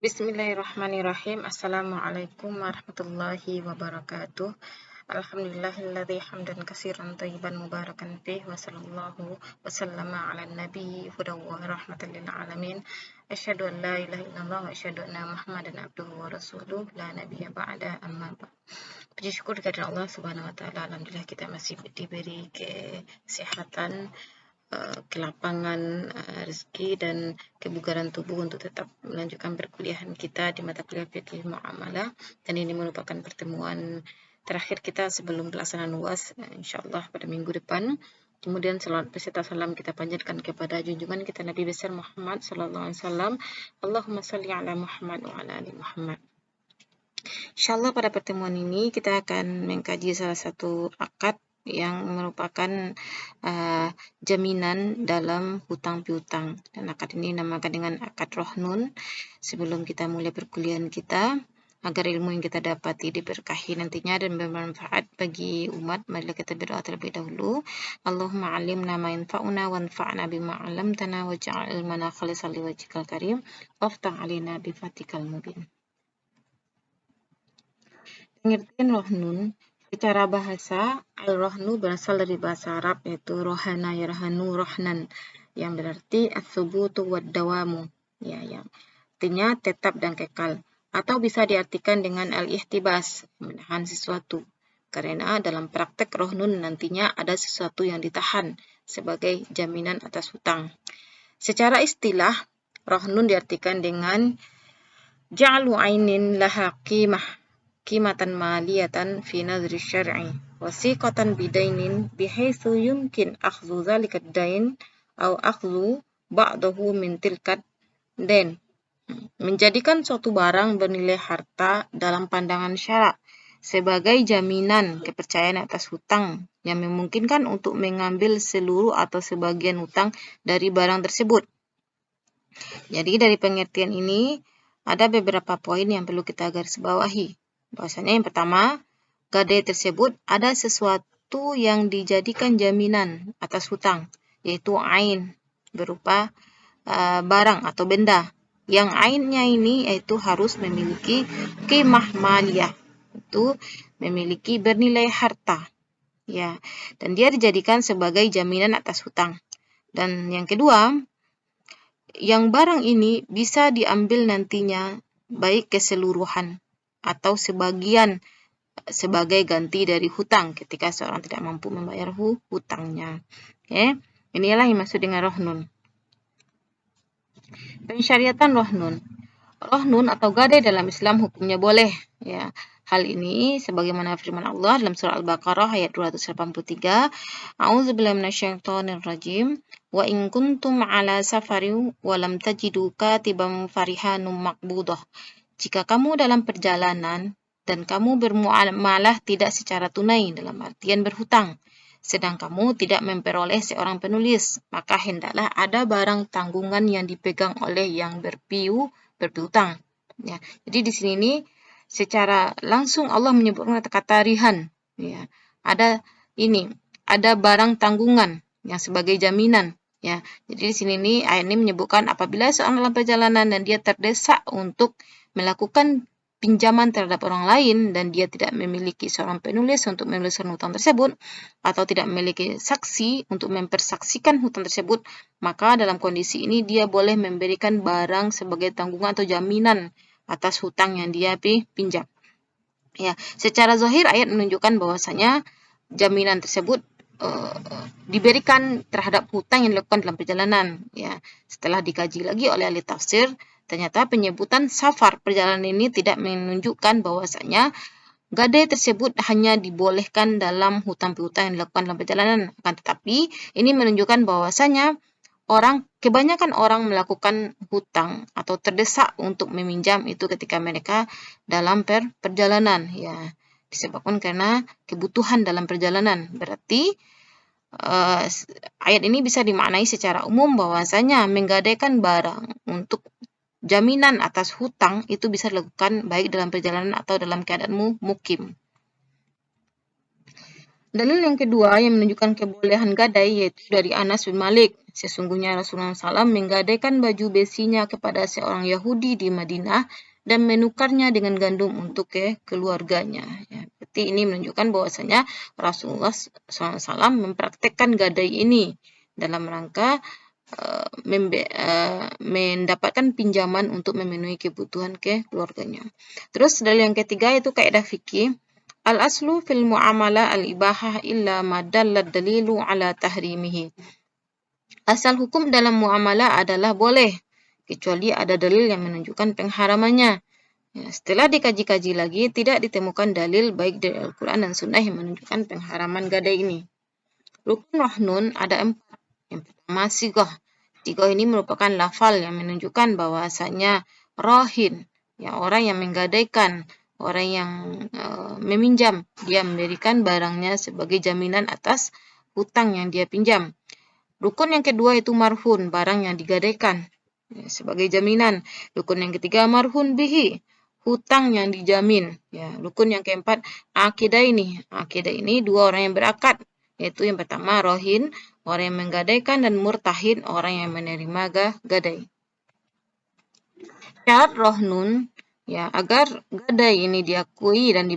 Bismillahirrahmanirrahim. Assalamualaikum warahmatullahi wabarakatuh. Alhamdulillahilladzi hamdan katsiran thayyiban mubarakan fih wa sallallahu wa sallama ala nabi hudaw wa rahmatan lil alamin. Asyhadu an la ilaha illallah wa asyhadu anna Muhammadan abduhu wa rasuluh la nabiyya ba'da amma ba'd. Puji syukur kepada Allah Subhanahu wa taala, alhamdulillah kita masih diberi kesehatan, kelapangan rezeki dan kebugaran tubuh untuk tetap melanjutkan perkuliahan kita di mata kuliah fikih muamalah, dan ini merupakan pertemuan terakhir kita sebelum pelaksanaan UAS insyaallah pada minggu depan. Kemudian salawat beserta salam kita panjatkan kepada junjungan kita Nabi besar Muhammad sallallahu alaihi wasallam. Allahumma shalli ala Muhammad wa ala ali Muhammad. Insyaallah pada pertemuan ini kita akan mengkaji salah satu akad yang merupakan jaminan dalam hutang piutang, dan akad ini dinamakan dengan akad rohnun. Sebelum kita mulai perkuliahan kita, agar ilmu yang kita dapati diberkahi nantinya dan bermanfaat bagi umat, marilah kita berdoa terlebih dahulu. Allahumma alimna ma yanfa'una wanfa'na bima 'allamtana waj'al ilmana khalisan liwajhikal karim waftah 'alaina bi fatikal mubin. Pengertian rohnun secara bahasa, al-rohnu berasal dari bahasa Arab yaitu rohana yarhanu rohnan, yang berarti as-subutu wad-dawamu, yang artinya tetap dan kekal, atau bisa diartikan dengan al-ihtibas, menahan sesuatu, karena dalam praktek rohnun nantinya ada sesuatu yang ditahan sebagai jaminan atas hutang. Secara istilah, rohnun diartikan dengan ja'lu ainin laha qimatan maliyatan fi nazri syar'i wasiqatan bidainin bihaitsu yumkin akhdhu dzalika ad-dain aw akhdhu ba'dahu min tilka dain. Menjadikan suatu barang bernilai harta dalam pandangan syarak sebagai jaminan kepercayaan atas hutang yang memungkinkan untuk mengambil seluruh atau sebagian hutang dari barang tersebut. Jadi dari pengertian ini ada beberapa poin yang perlu kita garis bawahi. Bahwasanya yang pertama, gadai tersebut ada sesuatu yang dijadikan jaminan atas hutang, yaitu ain, berupa barang atau benda. Yang ainnya ini yaitu harus memiliki qimah maliyah, itu memiliki bernilai harta, ya, dan dia dijadikan sebagai jaminan atas hutang. Dan yang kedua, yang barang ini bisa diambil nantinya baik keseluruhan atau sebagian sebagai ganti dari hutang ketika seorang tidak mampu membayar hutangnya. Oke, inilah yang maksud dengan rohnun. Pensyariatan rohnun. Rohnun atau gadai dalam Islam hukumnya boleh, ya. Hal ini sebagaimana firman Allah dalam surah Al-Baqarah ayat 283, A'udzubillahi minasyaitonirrajim, wa in kuntum ala safarin wa lam tajidu katiban farihanum maqbudah. Jika kamu dalam perjalanan dan kamu bermuamalah tidak secara tunai dalam artian berhutang, sedang kamu tidak memperoleh seorang penulis, maka hendaklah ada barang tanggungan yang dipegang oleh yang berpiutang. Ya, jadi di sini ini secara langsung Allah menyebutkan kata rihan. Ya, ada barang tanggungan yang sebagai jaminan. Ya, jadi di sini ini ayat ini menyebutkan apabila seorang dalam perjalanan dan dia terdesak untuk melakukan pinjaman terhadap orang lain dan dia tidak memiliki seorang penulis untuk menuliskan hutang tersebut atau tidak memiliki saksi untuk mempersaksikan hutang tersebut, maka dalam kondisi ini dia boleh memberikan barang sebagai tanggungan atau jaminan atas hutang yang dia pinjam. Ya, secara zahir ayat menunjukkan bahwasanya jaminan tersebut diberikan terhadap hutang yang dilakukan dalam perjalanan. Ya, setelah dikaji lagi oleh ahli tafsir, ternyata penyebutan safar perjalanan ini tidak menunjukkan bahwasanya gadai tersebut hanya dibolehkan dalam hutang piutang yang dilakukan dalam perjalanan, akan tetapi ini menunjukkan bahwasanya kebanyakan orang melakukan hutang atau terdesak untuk meminjam itu ketika mereka dalam perjalanan, ya, disebabkan karena kebutuhan dalam perjalanan. Berarti ayat ini bisa dimaknai secara umum bahwasanya menggadaikan barang untuk jaminan atas hutang itu bisa dilakukan baik dalam perjalanan atau dalam keadaan mukim. Dalil yang kedua yang menunjukkan kebolehan gadai yaitu dari Anas bin Malik Sesungguhnya Rasulullah SAW menggadaikan baju besinya kepada seorang Yahudi di Madinah dan menukarnya dengan gandum untuk keluarganya. Ya, berarti ini menunjukkan bahwasanya Rasulullah SAW mempraktekkan gadai ini dalam rangka mendapatkan pinjaman untuk memenuhi kebutuhan keluarganya. Terus dalil yang ketiga itu kaidah fikih. Al-aslu fil muamalah al-ibahah illa ma dallat dalilu ala tahrimihi. Asal hukum dalam muamalah adalah boleh, kecuali ada dalil yang menunjukkan pengharamannya. Ya, setelah dikaji-kaji lagi, tidak ditemukan dalil baik dari Al-Quran dan Sunnah yang menunjukkan pengharaman gadai ini. Rukun rahnun ada 4. Yang pertama sigoh. Sigoh ini merupakan lafal yang menunjukkan bahwasanya rohin, ya, orang yang menggadaikan, orang yang meminjam, dia memberikan barangnya sebagai jaminan atas hutang yang dia pinjam. Rukun yang kedua itu marhun, barang yang digadaikan ya, sebagai jaminan. Rukun yang ketiga marhun bihi, hutang yang dijamin. Ya, rukun yang keempat akidah ini. Akidah ini dua orang yang berakad, yaitu yang pertama rohin, orang yang menggadaikan, dan murtahin, orang yang menerima gadai. Syarat rohnun, ya, agar gadai ini diakui dan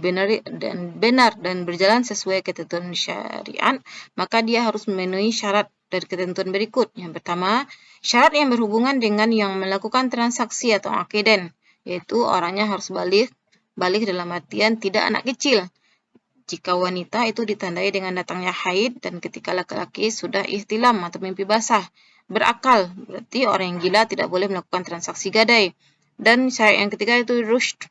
benar dan berjalan sesuai ketentuan syariat, maka dia harus memenuhi syarat dari ketentuan berikut. Yang pertama, syarat yang berhubungan dengan yang melakukan transaksi atau akiden, yaitu orangnya harus balik dalam artian tidak anak kecil. Jika wanita itu ditandai dengan datangnya haid, dan ketika laki-laki sudah ihtilam atau mimpi basah. Berakal, berarti orang yang gila tidak boleh melakukan transaksi gadai. Dan syarat yang ketiga itu rushd.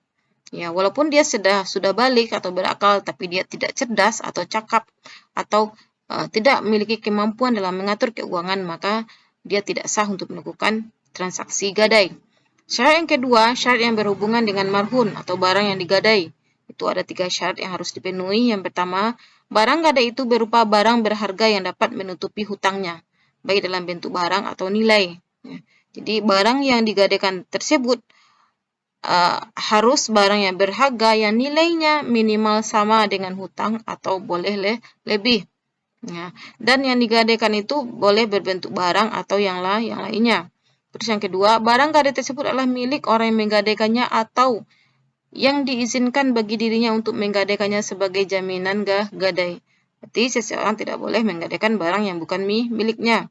Ya, walaupun dia sudah balik atau berakal, tapi dia tidak cerdas atau cakap atau tidak memiliki kemampuan dalam mengatur keuangan, maka dia tidak sah untuk melakukan transaksi gadai. Syarat yang kedua, syarat yang berhubungan dengan marhun atau barang yang digadai. Itu ada 3 syarat yang harus dipenuhi. Yang pertama, barang gadai itu berupa barang berharga yang dapat menutupi hutangnya, baik dalam bentuk barang atau nilai. Ya. Jadi barang yang digadaikan tersebut harus barang yang berharga yang nilainya minimal sama dengan hutang atau boleh lebih. Ya. Dan yang digadaikan itu boleh berbentuk barang atau yang lainnya. Terus yang kedua, barang gadai tersebut adalah milik orang yang menggadaikannya atau yang diizinkan bagi dirinya untuk menggadaikannya sebagai jaminan gadai. Berarti seseorang tidak boleh menggadaikan barang yang bukan miliknya.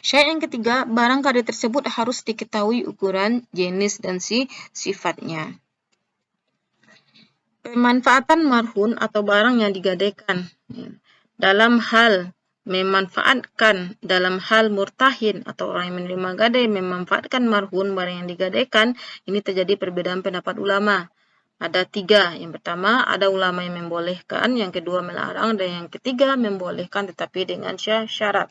Syarat yang ketiga, barang gadai tersebut harus diketahui ukuran, jenis, dan sifatnya. Pemanfaatan marhun atau barang yang digadaikan. Dalam hal memanfaatkan, dalam hal murtahin atau orang yang menerima gadai memanfaatkan marhun, barang yang digadaikan, ini terjadi perbedaan pendapat ulama. Ada 3. Yang pertama, ada ulama yang membolehkan, yang kedua melarang, dan yang ketiga membolehkan tetapi dengan syarat.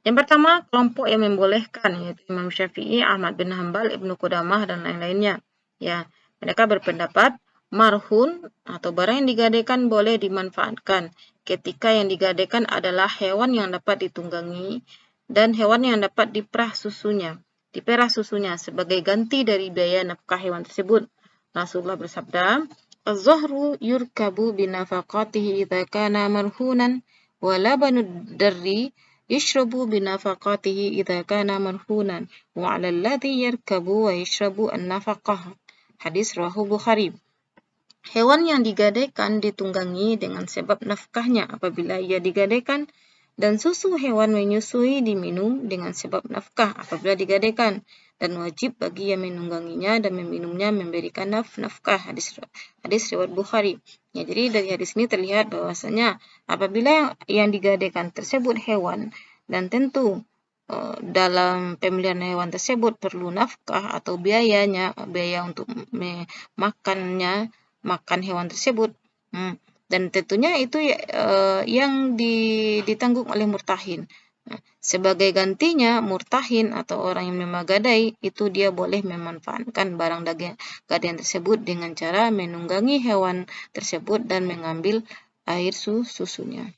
Yang pertama, kelompok yang membolehkan, yaitu Imam Syafi'i, Ahmad bin Hanbal, Ibnu Qudamah, dan lain-lainnya. Ya, mereka berpendapat marhun atau barang yang digadaikan boleh dimanfaatkan ketika yang digadaikan adalah hewan yang dapat ditunggangi dan hewan yang dapat diperah susunya sebagai ganti dari biaya nafkah hewan tersebut. Rasulullah bersabda, "Az-zahru yurkabu binafaqatihi idza kana marhunan wa labanu darri yashrabu binafaqatihi idza kana marhunan wa 'ala alladhi yarkabu wa yashrabu an-nafaqah." Hadis rawahu Bukhari. Hewan yang digadaikan ditunggangi dengan sebab nafkahnya apabila ia digadaikan, dan susu hewan menyusui diminum dengan sebab nafkah apabila digadaikan, dan wajib bagi yang menungganginya dan meminumnya memberikan nafkah. Hadis riwayat Bukhari. Ya, jadi dari hadis ini terlihat bahwasanya apabila yang digadaikan tersebut hewan, dan tentu dalam pemeliharaan hewan tersebut perlu nafkah atau biaya untuk makan hewan tersebut, dan tentunya itu yang ditanggung oleh murtahin. Sebagai gantinya, murtahin atau orang yang memagadai itu dia boleh memanfaatkan barang gadaian tersebut dengan cara menunggangi hewan tersebut dan mengambil air susunya.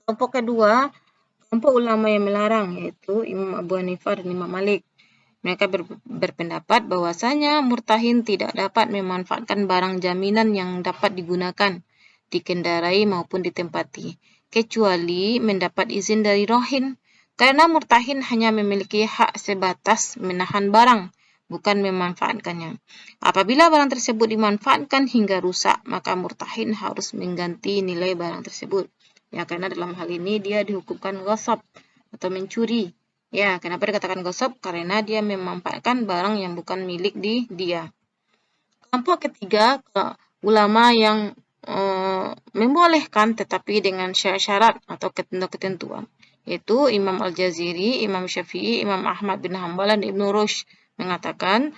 Kelompok kedua, kelompok ulama yang melarang, yaitu Imam Abu Hanifah dan Imam Malik. Mereka berpendapat bahwasanya murtahin tidak dapat memanfaatkan barang jaminan yang dapat digunakan, dikendarai maupun ditempati. kecuali mendapat izin dari rohin. Karena murtahin hanya memiliki hak sebatas menahan barang, bukan memanfaatkannya. Apabila barang tersebut dimanfaatkan hingga rusak, maka murtahin harus mengganti nilai barang tersebut. Ya, karena dalam hal ini dia dihukumkan ghasab atau mencuri. Ya, kenapa dikatakan ghasab? Karena dia memanfaatkan barang yang bukan milik dia. Kelompok ketiga, ulama yang membolehkan tetapi dengan syarat-syarat atau ketentuan, yaitu Imam Al-Jaziri, Imam Syafi'i, Imam Ahmad bin Hanbal, dan Ibnu Rushd mengatakan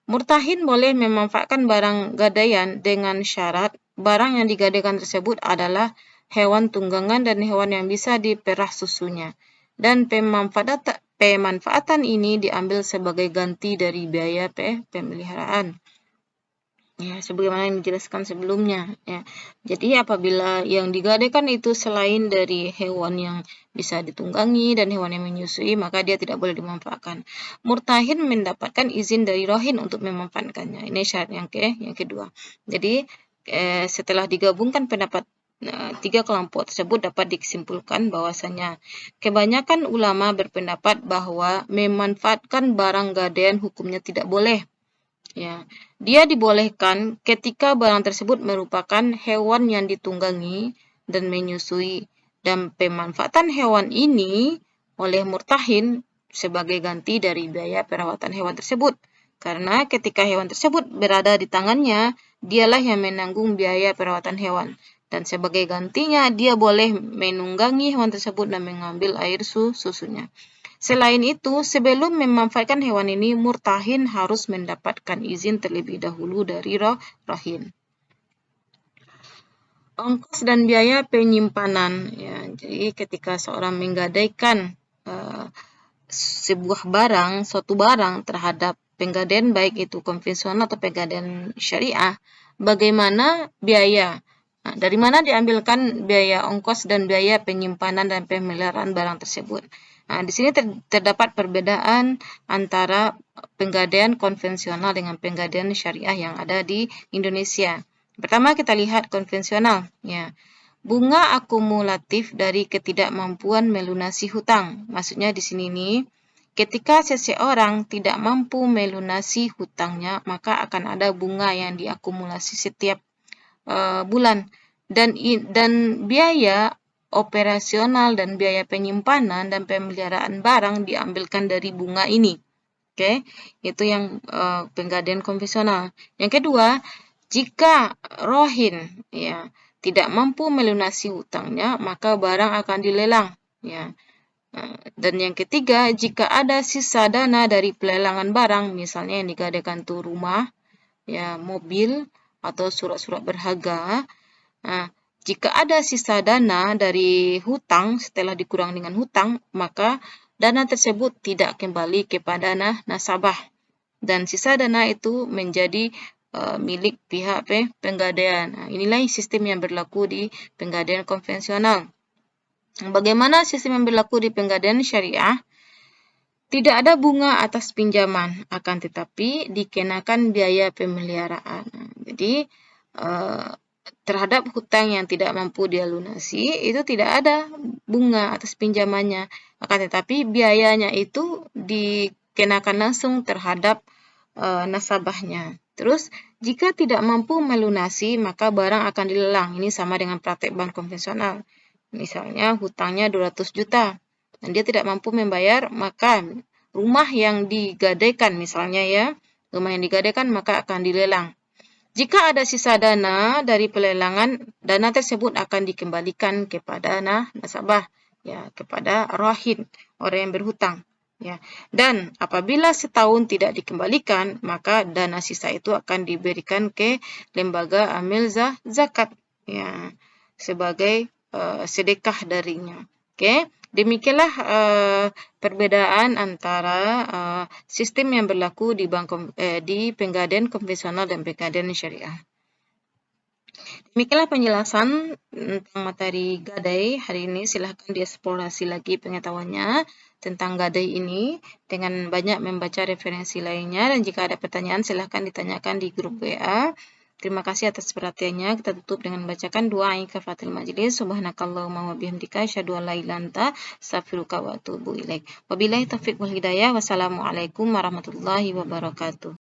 murtahin boleh memanfaatkan barang gadaian dengan syarat barang yang digadaikan tersebut adalah hewan tunggangan dan hewan yang bisa diperah susunya, dan pemanfaatan ini diambil sebagai ganti dari biaya pemeliharaan. Ya, sebagaimana yang dijelaskan sebelumnya. Ya. Jadi apabila yang digadaikan itu selain dari hewan yang bisa ditunggangi dan hewan yang menyusui, maka dia tidak boleh dimanfaatkan. Murtahin mendapatkan izin dari rohin untuk memanfaatkannya. Ini syarat yang kedua. Jadi setelah digabungkan pendapat tiga kelompok tersebut, dapat disimpulkan bahwasanya kebanyakan ulama berpendapat bahwa memanfaatkan barang gadaian hukumnya tidak boleh. Ya, dia dibolehkan ketika barang tersebut merupakan hewan yang ditunggangi dan menyusui, dan pemanfaatan hewan ini oleh murtahin sebagai ganti dari biaya perawatan hewan tersebut. Karena ketika hewan tersebut berada di tangannya, dialah yang menanggung biaya perawatan hewan. Dan sebagai gantinya, dia boleh menunggangi hewan tersebut dan mengambil air susunya. Selain itu, sebelum memanfaatkan hewan ini, murtahin harus mendapatkan izin terlebih dahulu dari rohin. Ongkos dan biaya penyimpanan. Ya, jadi ketika seorang menggadaikan sebuah barang, suatu barang terhadap penggadaian baik itu konvensional atau penggadaian syariah, bagaimana biaya? Nah, dari mana diambilkan biaya ongkos dan biaya penyimpanan dan pemeliharaan barang tersebut? Nah, di sini terdapat perbedaan antara penggadaian konvensional dengan penggadaian syariah yang ada di Indonesia. Pertama kita lihat konvensional, ya. Bunga akumulatif dari ketidakmampuan melunasi hutang. Maksudnya di sini nih, ketika seseorang tidak mampu melunasi hutangnya, maka akan ada bunga yang diakumulasi setiap bulan, dan biaya operasional dan biaya penyimpanan dan pemeliharaan barang diambilkan dari bunga ini. Oke, itu yang penggadaian konvensional. Yang kedua, jika rohin ya tidak mampu melunasi hutangnya, maka barang akan dilelang. Ya. Dan yang ketiga, jika ada sisa dana dari pelelangan barang, misalnya yang digadaikan tuh rumah, ya mobil atau surat-surat berharga. Nah, jika ada sisa dana dari hutang setelah dikurang dengan hutang, maka dana tersebut tidak kembali kepada nasabah, dan sisa dana itu menjadi milik pihak penggadaian. Nah, inilah sistem yang berlaku di penggadaian konvensional. Bagaimana sistem yang berlaku di penggadaian syariah? Tidak ada bunga atas pinjaman, akan tetapi dikenakan biaya pemeliharaan. Jadi terhadap hutang yang tidak mampu dia lunasi, itu tidak ada bunga atas pinjamannya. Akan tetapi biayanya itu dikenakan langsung terhadap nasabahnya. Terus, jika tidak mampu melunasi, maka barang akan dilelang. Ini sama dengan praktek bank konvensional. Misalnya, hutangnya 200 juta, dan dia tidak mampu membayar, maka rumah yang digadaikan, misalnya ya, rumah yang digadaikan maka akan dilelang. Jika ada sisa dana dari pelelangan, dana tersebut akan dikembalikan kepada nasabah, ya, kepada rohin, orang yang berhutang. Ya. Dan apabila setahun tidak dikembalikan, maka dana sisa itu akan diberikan ke lembaga amil zakat, ya, sebagai sedekah darinya. Oke, demikianlah perbedaan antara sistem yang berlaku di penggadaian konvensional dan penggadaian syariah. Demikianlah penjelasan tentang materi gadai hari ini. Silahkan dieksplorasi lagi pengetahuannya tentang gadai ini dengan banyak membaca referensi lainnya, dan jika ada pertanyaan silahkan ditanyakan di grup WA Terima kasih atas perhatiannya. Kita tutup dengan membacakan doa kafaratul majlis. Subhanakallahumma wa bihamdika asyhadu an la ilaha illa anta astaghfiruka wa atubu ilaik. Wabillahi taufiq wal hidayah. Wassalamualaikum warahmatullahi wabarakatuh.